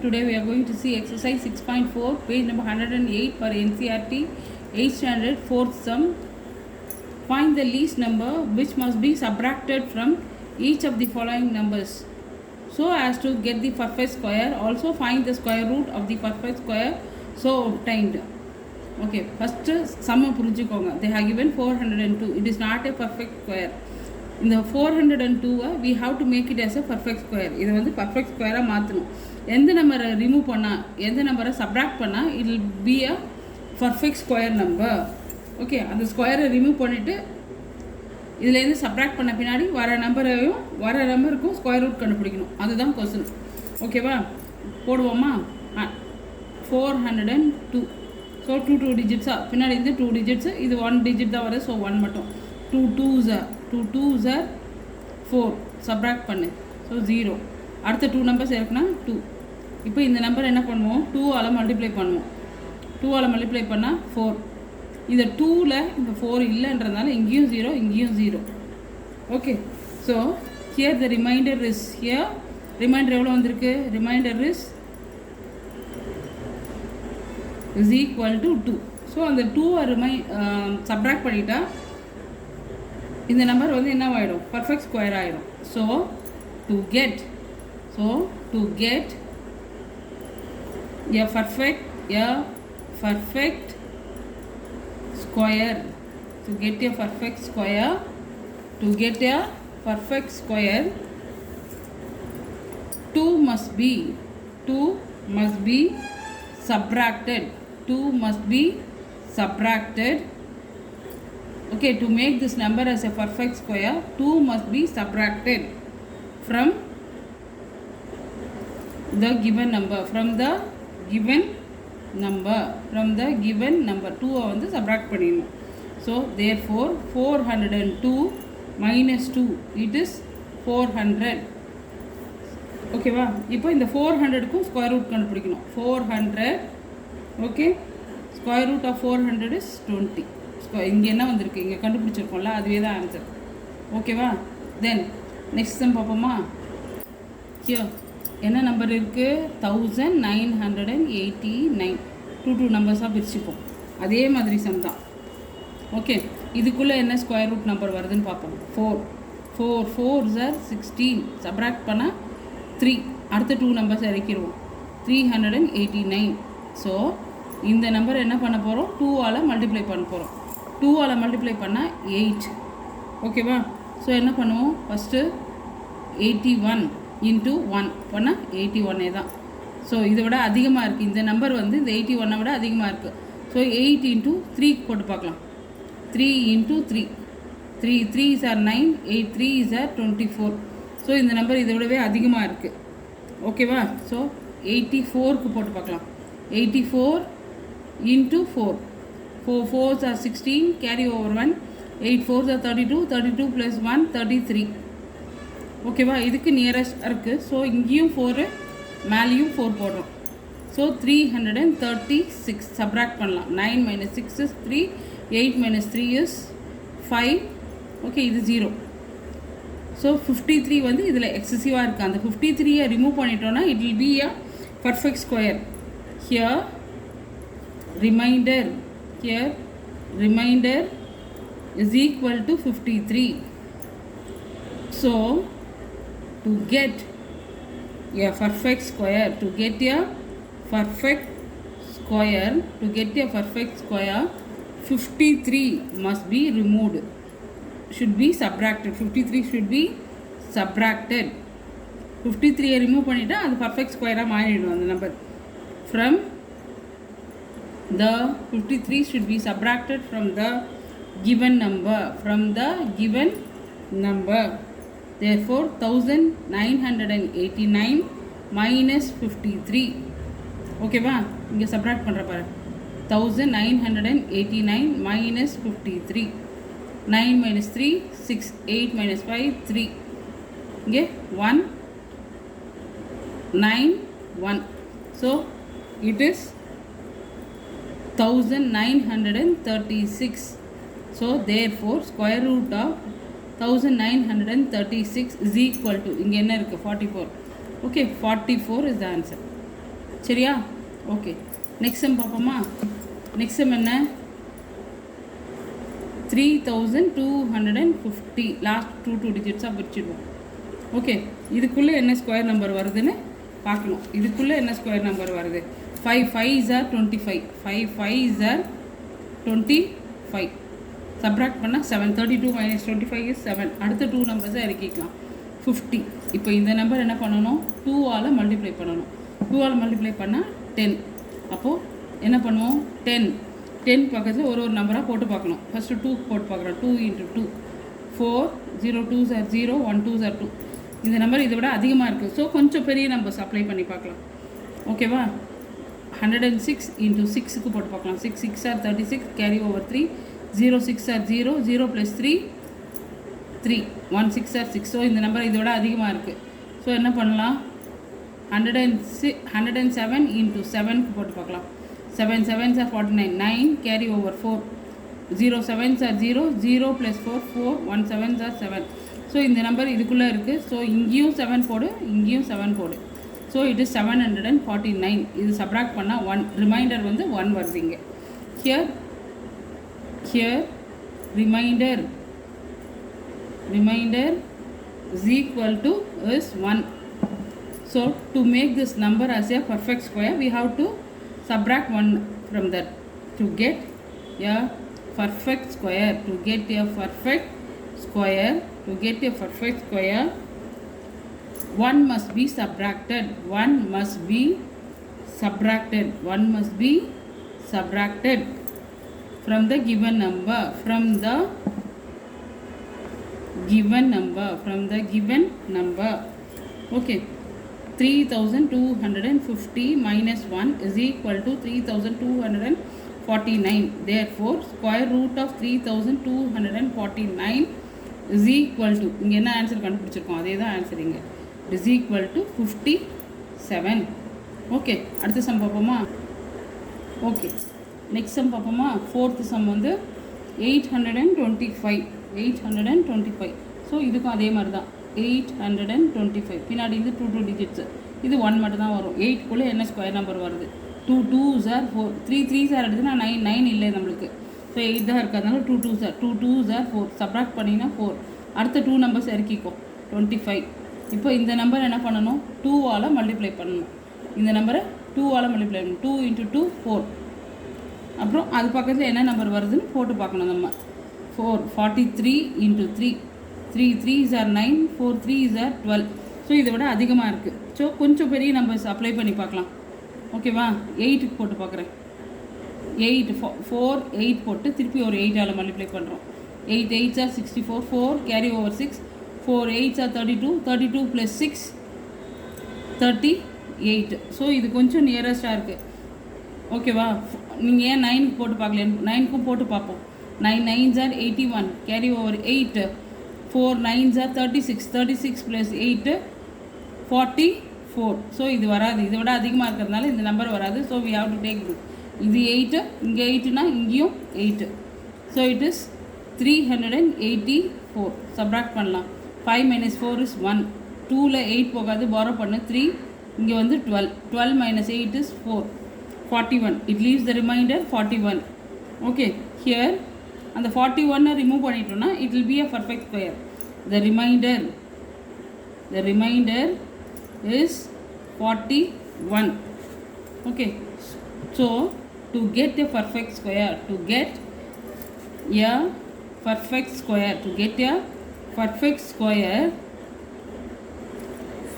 Today we are going to see exercise 6.4, page number 108 for NCERT 8th standard 4th sum. Find the least number which must be subtracted from each of the following numbers so as to get the perfect square. Also find the square root of the perfect square so obtained. Okay, first sum புரிஞ்சுக்கோங்க. They have given 402. It is not a perfect square. In the 402 we have to make it as a perfect square. இதை வந்து perfect square மாற்றணும். எந்த நம்பரை remove பண்ணால், எந்த நம்பரை subtract பண்ணால் it will be a perfect square number. Okay, அந்த ஸ்கொயரை ரிமூவ் பண்ணிவிட்டு இதுலேருந்து சப்ராக்ட் பண்ண பின்னாடி வர நம்பருக்கும் ஸ்கொயர் ரூட் கண்டுபிடிக்கணும். அதுதான் கொஸ்டின். ஓகேவா, போடுவோமா? 402. ஸோ டூ டிஜிட்ஸாக பின்னாடி இருந்து 2 டிஜிட்ஸு, இது 1 டிஜிட் தான் வருது. ஸோ 1 மட்டும். 2 2s are 4. சப்ராக்ட் பண்ணு. ஸோ 0. அடுத்த 2 நம்பர்ஸ் இருக்குன்னா 2. இப்போ இந்த நம்பர் என்ன பண்ணுவோம்? 2 ஆல் மல்டிப்ளை பண்ணுவோம். 2 ஆல் மல்டிப்ளை பண்ணால் 4. இந்த 2ல் இந்த 4 இல்லைன்றதுனால இங்கேயும் 0, இங்கேயும் 0. Okay, so here the remainder is here. Remainder எவ்வளோ வந்திருக்கு? Remainder is equal to 2. So அந்த 2 சப்ராக்ட் பண்ணிட்டா இந்த நம்பர் வந்து என்ன ஆகிடும்? பர்ஃபெக்ட் ஸ்கொயர் ஆகிடும். So to get a perfect square, to get a perfect square 2 must be subtracted. Okay, to make this number as a perfect square 2 must be subtracted from the given number. 2 வந்து subtract பண்ணிடணும். So therefore 402 minus 2 it is 400. ஓகேவா? இப்போ இந்த 400க்கும் square root கண்டுபிடிக்கணும். 400. Okay, square root of 400 is 20. இங்கே என்ன வந்திருக்கு? இங்கே கண்டுபிடிச்சிருக்கோம்ல, அதுவே தான் ஆன்சர். ஓகேவா? தென் நெக்ஸ்ட் சம் பார்ப்போமா? ஹியர் என்ன நம்பர் இருக்குது? 1989. 2 நம்பர்ஸாக பிரிச்சுப்போம். அதே மாதிரி சம் தான். ஓகே, இதுக்குள்ளே என்ன ஸ்கொயர் ரூட் நம்பர் வருதுன்னு பார்ப்போம். 4 4s are 16. சப்ராக்ட் பண்ணால் 3. அடுத்த 2 நம்பர்ஸ் இறக்கிடுவோம். 389. ஸோ இந்த நம்பர் என்ன பண்ண போகிறோம்? 2 ஆல் மல்டிப்ளை பண்ண போகிறோம். 2 ஆல் மல்டிப்ளை பண்ணால் 8. ஓகேவா? ஸோ என்ன பண்ணுவோம்? ஃபஸ்ட்டு 81 இன்ட்டு 1 பண்ணால் 81 தான். ஸோ இதை விட அதிகமாக இருக்குது. இந்த நம்பர் வந்து இந்த 81 விட அதிகமாக இருக்குது. ஸோ 8 இன்ட்டு 3 போட்டு பார்க்கலாம். 3 into 3. 3 3s are 9. 8 3s are 24. So இந்த நம்பர் இதை விடவே அதிகமாக இருக்குது. ஓகேவா? ஸோ 84க்கு போட்டு பார்க்கலாம். 84 into 4. 4 4s are 16. Carry over 1. 8 4s are 32. 32 + 1 33. ஓகேவா? இதுக்கு நியரஸ்ட் இருக்குது. ஸோ இங்கேயும் 4, மேலேயும் 4 போடுறோம். ஸோ 336 சப்ராக்ட் பண்ணலாம். 9 - 6 is 3. 8 - 3 is 5. ஓகே, இது 0. ஸோ 53 வந்து இதில் எக்ஸசிவாக இருக்குது. அந்த 53 ரிமூவ் பண்ணிட்டோன்னா it will be a perfect square. Here reminder is equal to 53. So to get a perfect square 53 must be removed, should be subtracted. 53 should be subtracted. 53 remove பண்ணிட்டா அது perfect ஸ்கொயராக மாறிடும் அந்த number. From the 53 should be subtracted from the given number. Therefore 1989 minus 53. ஓகேவா? இங்கே subtract பண்ணுற பாரு. 1989 minus 53. 9 - 3 6. 8 - 5 3. இங்கே 1 9 1. So it is 1936. So therefore square root of 1936 is equal to, இங்கே என்ன இருக்குது 44. Okay, 44 is the answer. சரியா? ஓகே, நெக்ஸ்ட் சம் பார்ப்போமா? நெக்ஸ்ட் சம் என்ன? 3250 லாஸ்ட் டூ டிஜிட்ஸாக பிரிச்சுடுவோம். ஓகே, இதுக்குள்ளே என்ன ஸ்கொயர் நம்பர் வருதுன்னு பார்க்கணும். இதுக்குள்ளே என்ன ஸ்கொயர் நம்பர் வருது? 5 5s are 25. 5 5s are 25. Subtract பண்ணால் 7. 32 minus 25 is 7. அடுத்த 2 நம்பர்ஸை இறக்கிக்கலாம். 50. இப்போ இந்த நம்பர் என்ன பண்ணணும்? 2ஆல் மல்டிப்ளை பண்ணணும். 2ஆல் மல்டிப்ளை பண்ணால் 10. அப்போது என்ன பண்ணுவோம்? 10 பக்கத்தில் ஒரு நம்பராக போட்டு பார்க்கணும். ஃபஸ்ட்டு 2 போட்டு பார்க்குறோம். 2 × 2 4. 0 2s are 0. 1 2s are 2. இந்த நம்பர் இதை விட அதிகமாக இருக்குது. ஸோ கொஞ்சம் பெரிய நம்பர்ஸ் அப்ளை பண்ணி பார்க்கலாம். ஓகேவா? 106 × 6க்கு போட்டு பார்க்கலாம். 6 6 are 36. Carry over 3. 0 6 are 0. 0 + 3 3. 1 6 are 6. So இந்த நம்பர் இதோட அதிகமாக இருக்குது. ஸோ என்ன பண்ணலாம்? 107 × 7க்கு போட்டு பார்க்கலாம். 7 7s are 49. 9 carry over 4. 0 7s are 0. 0 + 4 4. 1 7s are 7. So இந்த நம்பர் இதுக்குள்ளே இருக்குது. ஸோ இங்கேயும் 7 போடு, இங்கேயும் 7 போடு. So it is 749. இது சப்ராக்ட் பண்ணால் 1 ரிமைண்டர் வந்து 1 வருது இங்கே. Here reminder is equal to is 1. So to make this number as a perfect square, we have to subtract 1 from that to get a perfect square. To get a perfect square, 1 must be subtracted. 1 must be subtracted from the given number. From the given number. Okay. 3250 minus 1 is equal to 3249. Therefore, square root of 3249 is equal to, இங்கே என்ன answer கண்டுபிடிச்சிருக்கோம் அதே தான் answer இங்கே. It is equal to 57. Okay, அடுத்த some பார்ப்போமா? Okay, next sum பார்ப்போமா? Fourth some வந்து 825. ஸோ இதுக்கும் அதே மாதிரி தான் 825. பின்னாடி இது 2 டிஜிட்ஸு. இது 1 மட்டும் தான் வரும். 8க்குள்ளே என்ன ஸ்கொயர் நம்பர் வருது? 2 2s are 4. 3 3s are எடுத்துன்னா 9 இல்லை நம்மளுக்கு. ஸோ 8 தான் இருக்கிறதுனால 2 2s are 4. சப்ராக்ட் பண்ணிங்கன்னா 4. அடுத்த 2 நம்பர்ஸ் இறக்கிக்கோ. 25. இப்போ இந்த நம்பர் என்ன பண்ணணும்? 2ஆல் மல்டிப்ளை பண்ணணும். இந்த நம்பரை 2ஆல் மல்டிப்ளை பண்ணணும். 2 × 2 4. அப்புறம் அது பக்கத்தில் என்ன நம்பர் வருதுன்னு போட்டு பார்க்கணும் நம்ம. 43 × 3. 3 3s are 9. 4 3s are 12. So இதை விட அதிகமாக இருக்குது. ஸோ கொஞ்சம் பெரிய நம்பர்ஸ் அப்ளை பண்ணி பார்க்கலாம். ஓகேவா? 8க்கு போட்டு பார்க்குறேன். 8 4 8 போட்டு திருப்பி ஒரு 8ஆல் மல்டிப்ளை பண்ணுறோம். 8 8s are 64. 4 carry over 6. 4 8s are 32. 32 + 6 38. So இது கொஞ்சம் நியரஸ்ட்டாக இருக்குது. ஓகேவா? நீங்கள் ஏன் 9க்கு போட்டு பார்க்கல? 9க்கும் போட்டு பார்ப்போம். 9 9s are 81. Carry over 8. 4 9s are 36. 36 + 8 44. So இது வராது. இதை விட அதிகமாக இருக்கிறதுனால இந்த நம்பர் வராது. So we have to take this. இது 8, இங்கே 8னா இங்கேயும் 8. So it is 384. சப்ராக்ட் பண்ணலாம். 5 - 4 is 1. 2ல் 8 போகாது, பாரோ பண்ணு 3. இங்கே வந்து 12. 12 - 8 is 4. 41. It leaves the remainder 41. Okay, here அந்த 41 ரிமூவ் பண்ணிட்டோம்னா it will be a perfect square. The remainder is 41. Okay, so to get a perfect square,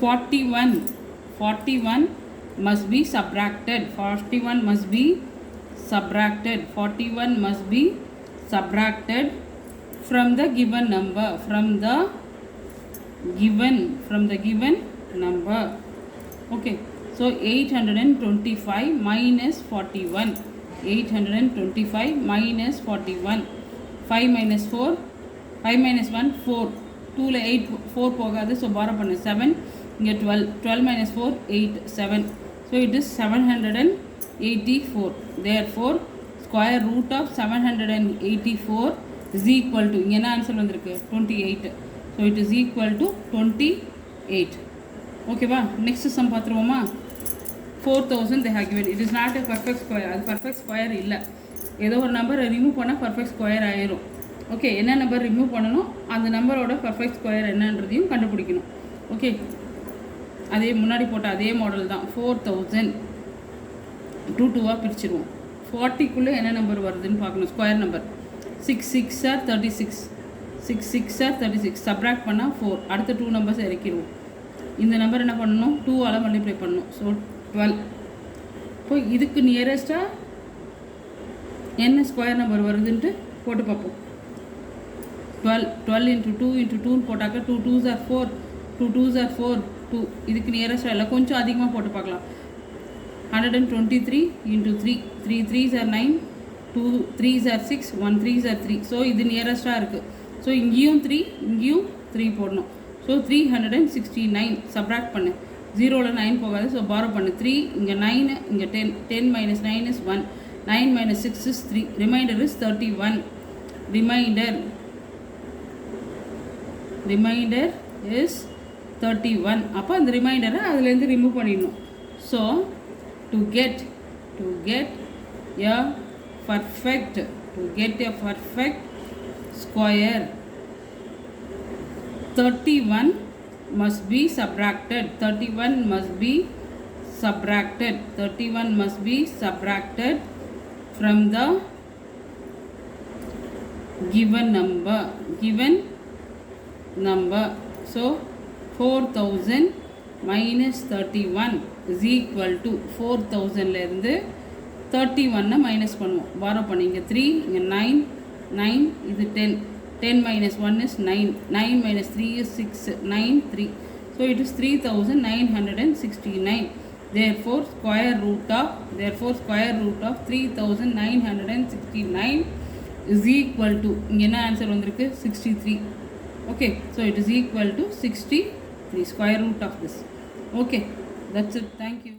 41 must be subtracted. 41 must be subtracted from the given number. From the given number. Okay, so 825 minus 41. 825 minus 41. 5 - 4. 5 - 1 4. 2ல் 8 4 போகாது, so borrow பண்ணு 7. இங்கே 12. 12 - 4 8 7. So it is 784. Therefore, square root of 784 is equal to, இங்கே என்ன answer வந்திருக்கு? 28. So it is equal to 28. ஓகேவா? Next sum பார்த்துருவோமா? 4000 they have given. It is not a perfect square. அது perfect square இல்லை. ஏதோ ஒரு நம்பரை ரிமூவ் பண்ணால் பர்ஃபெக்ட் ஸ்கொயர் ஆயிரும். ஓகே, என்ன நம்பர் ரிமூவ் பண்ணணும், அந்த நம்பரோட பர்ஃபெக்ட் ஸ்கொயர் என்னன்றதையும் கண்டுபிடிக்கணும். ஓகே, அதே முன்னாடி போட்ட அதே மாடல் தான். 4000 2 பிரிச்சிருவோம். 40க்குள்ளே என்ன நம்பர் வருதுன்னு பார்க்கணும். Square number 6 6 are 36, 6 6 are 36 subtract பண்ணால் 4. அடுத்த 2 நம்பர்ஸ் இறக்கிடுவோம். இந்த நம்பர் என்ன பண்ணணும், 2ஆல் மல்டிப்ளை பண்ணணும். ஸோ 12. இப்போ இதுக்கு நியரஸ்ட்டாக என்ன ஸ்கொயர் நம்பர் வருதுன்ட்டு போட்டு பார்ப்போம். 12 into 2 into 2ன்னு போட்டாக்க 2 2s are 4, 2 2s are 4, 2. இதுக்கு நியரஸ்ட்டாக இல்லை, கொஞ்சம் அதிகமாக போட்டு பார்க்கலாம். 123 into 3, 3 3s are 9, 2 3s are 6, 1 3s are 3. So இது நியரஸ்ட்டாக இருக்குது. ஸோ இங்கேயும் 3 இங்கேயும் 3 போடணும். ஸோ 369 சப்ராக்ட் பண்ணு. 0ல் 9 போகாது. ஸோ பாரோ பண்ணு. 3 இங்கே 9, இங்கே 10, 10 minus 9 is 1, 9 minus 6 is 3, remainder is 31. Remainder is 31. அப்போ அந்த ரிமைண்டரை அதுலேருந்து ரிமூவ் பண்ணிடணும். So to get a perfect square, 31 must be subtracted. 31 must be subtracted from the given number. So 4000 minus 31 is equal to 4000ல இருந்து 31 minus பண்ணுவோம். Borrow பண்ணி இங்கே 3 இங்கே 9, 9 இது 10, 10 minus 1 is 9, 9 minus 3 is 6, 9 3. So it is 3969. Therefore square root of 3969 is equal to, இங்கே என்ன answer வந்திருக்கு, 63. Okay, so it is equal to 63, square root of this. Okay, that's it. Thank you.